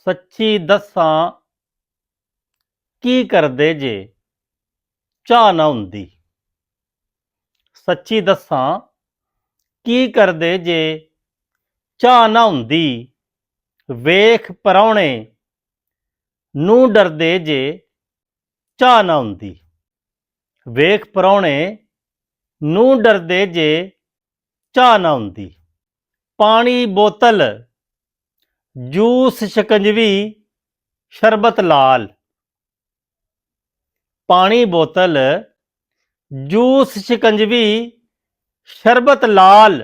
सच्ची दस्सां की करदे जे चाह ना हुंदी। सच्ची दस्सां की करदे जे चाह ना हुंदी। वेख परौणे नूं डरदे जे चाह ना हुंदी। वेख परौणे नूं डरदे जे चाह ना हुंदी। पानी बोतल जूस शिकंजवी शरबत लाल। पानी बोतल जूस शिकंजवी शरबत लाल।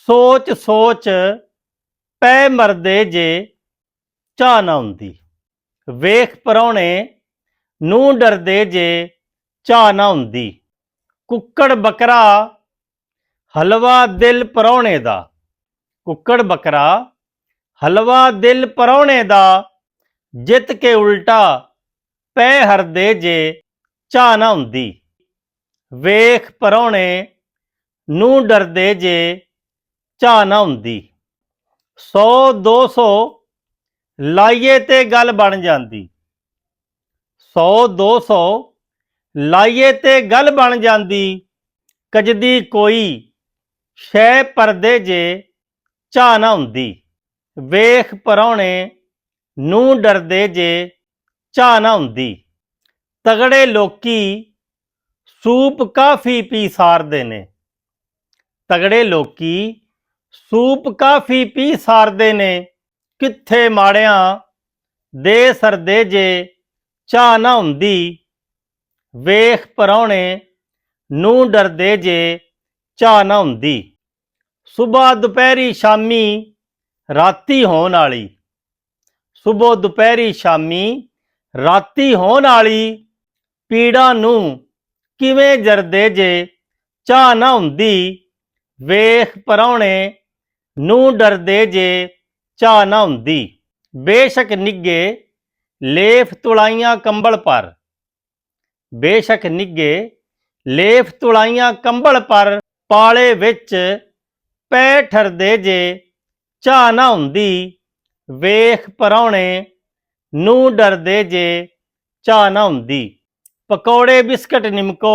सोच सोच पै मरदे जे चाह ना हुंदी। वेख परौणे नूं डरदे जे चाह ना हुंदी। कुक्कड़ बकरा हलवा दिल परौणे दा। कुक्कड़ बकरा हलवा दिल परौणे दा। जित के उल्टा पै हरदे जे चाह ना हुंदी। वेख परौणे नूं डरदे जे चाह ना हुंदी। 100-200 लाइए ते गल बन जांदी। 100-200 लाइए ते गल बन जांदी। कजदी कोई शै परदे जे चाह ना हुंदी। वेख परौणे नूं डरदे जे चाह ना हुंदी। तगड़े लोकी सूप काफ़ी पी सारदे ने। तगड़े लोकी सूप काफ़ी पी सारदे ने। कित्थे माड़ियां दे सरदे जे चाह ना हुंदी। वेख परौणे नूं डरदे जे चाह ना हुंदी। सुबह दुपहरी शामी राती होण आली। सुबह दुपहरी शामी राती होण आली। पीड़ा नूं किवें जरदे जे चाह ना हुंदी। वेख परौणे नूं डरदे जे चाह ना हुंदी। बेशक निगे लेफ तुलाइयां कंबल पर। बेशक निगे लेफ तुलाइयां कंबल पर। पाले विच पै ठरदे जे चाह ना हुंदी। वेख परौणे नूं डरदे जे चाह ना हुंदी। पकौड़े बिस्कट निमको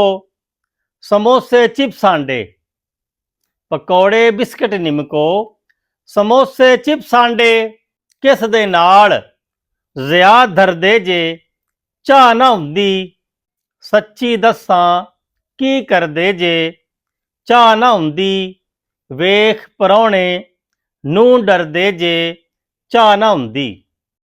समोसे चिप्स आंडे। पकौड़े बिस्कट निमको समोसे चिप्स आंडे। किस दे नाल ज़िया धरदे जे चाह ना हुंदी। सच्ची दस्सां की करदे जे चाह ना हुंदी। वेख परौणे नूं डरदे जे चाह ना हुंदी।